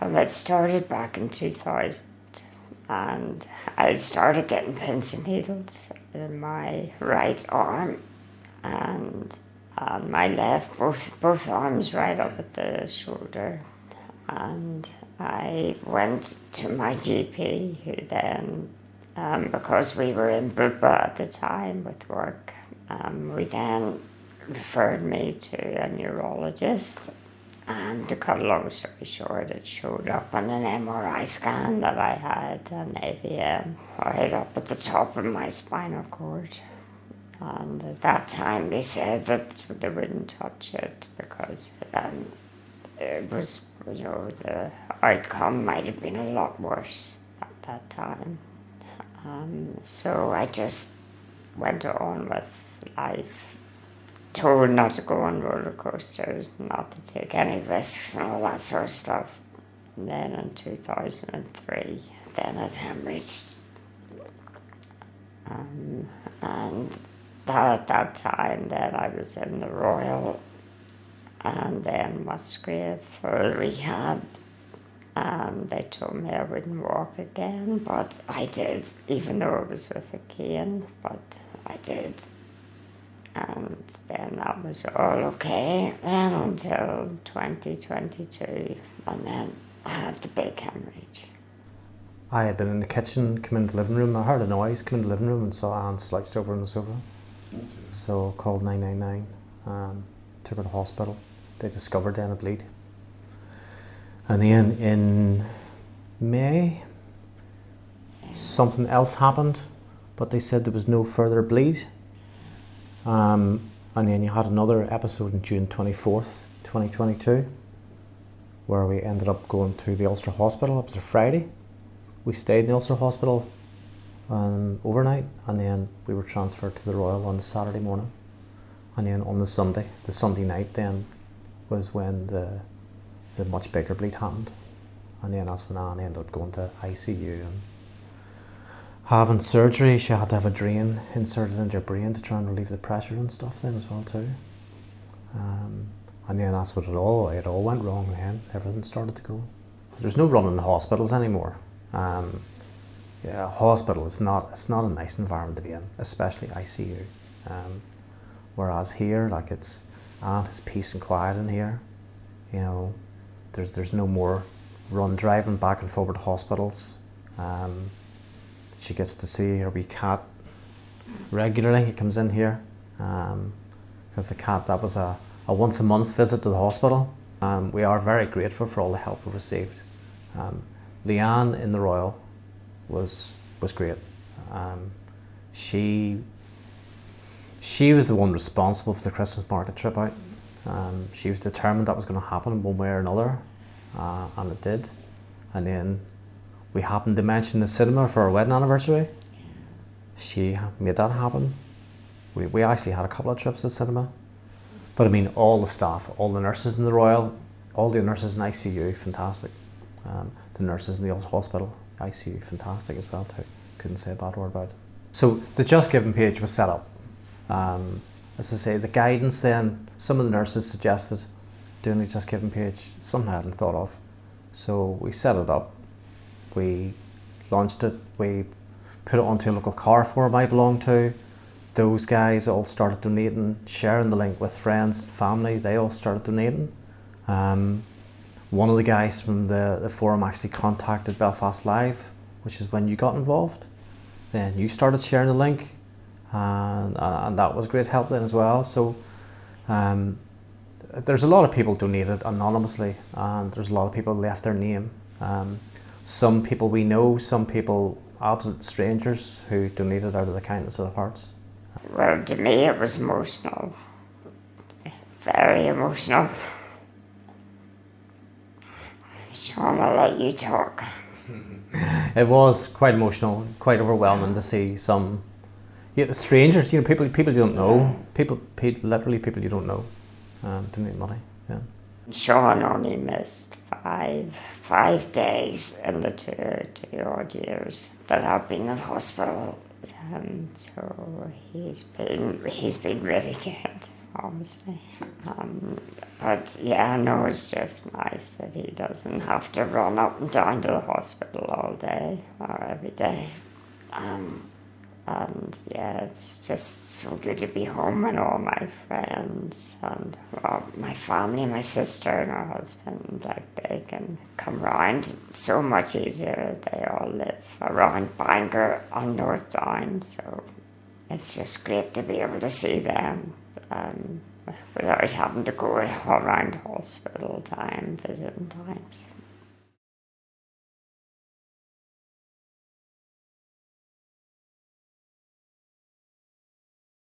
Well, it started back in 2000, and I started getting pins and needles in my right arm and on my left, both arms right up at the shoulder. And I went to my GP, who then, because we were in Bupa at the time with work, we then referred me to a neurologist. And to cut a long story short, it showed up on an MRI scan that I had an AVM right up at the top of my spinal cord. And at that time they said that they wouldn't touch it because it was, the outcome might have been a lot worse at that time. So I just went on with life, told not to go on roller coasters, not to take any risks and all that sort of stuff. And then in 2003, then it hemorrhaged. And at that time, then I was in the Royal and then Musgrave for rehab. And they told me I wouldn't walk again, but I did, even though it was with a cane, but I did. And then that was all okay then until 2022, and then I had the big hemorrhage. I had been in the kitchen, come into the living room, I heard a noise, come into the living room and saw Anne slouched over on the sofa. So I called 999, took her to hospital. They discovered then a bleed. And then in May, something else happened, but they said there was no further bleed. And then you had another episode on June 24th, 2022, where we ended up going to the Ulster Hospital. It was a Friday. We stayed in the Ulster Hospital overnight, and then we were transferred to the Royal on the Saturday morning. And then on the Sunday night then was when the much bigger bleed happened. And then that's when Anne ended up going to ICU and having surgery. She had to have a drain inserted into her brain to try and relieve the pressure and stuff then as well too. And then that's what it all went wrong then. Everything started to go. There's no running hospitals anymore. Hospital it's not a nice environment to be in, especially ICU. Whereas here, like it's peace and quiet in here. There's no more driving back and forward to hospitals. She gets to see her wee cat regularly. It comes in here because the cat, that was a once a month visit to the hospital. We are very grateful for all the help we received. Leanne in the Royal was great. She was the one responsible for the Christmas market trip out. She was determined that was going to happen one way or another, and it did. And then we happened to mention the cinema for our wedding anniversary. She made that happen. We actually had a couple of trips to the cinema. But I mean, all the staff, all the nurses in the Royal, all the nurses in ICU, fantastic. The nurses in the hospital, ICU, fantastic as well too. Couldn't say a bad word about it. So the Just Giving page was set up. As I say, the guidance then, some of the nurses suggested doing the Just Giving page, something I hadn't thought of. So we set it up. We launched it, we put it onto a local car forum I belong to. Those guys all started donating, sharing the link with friends, family, they all started donating. One of the guys from the forum actually contacted Belfast Live, which is when you got involved. Then you started sharing the link, and that was great help then as well. So there's a lot of people donated anonymously, and there's a lot of people left their name. Some people we know, some people absolute strangers who donated out of the kindness of their hearts. Well, to me it was emotional, very emotional. Sean, I'll let you talk. It was quite emotional, quite overwhelming to see some strangers, people you don't know, literally people you don't know, donate money. Yeah. Sean only missed five days in the two odd years that I've been in hospital. So he's been really good obviously. But yeah, no, it's just nice that he doesn't have to run up and down to the hospital all day or every day. And yeah, it's just so good to be home and all my friends and my family, my sister and her husband, like they can come round so much easier. They all live around Bangor on North Down, so it's just great to be able to see them without having to go around hospital time, visiting times.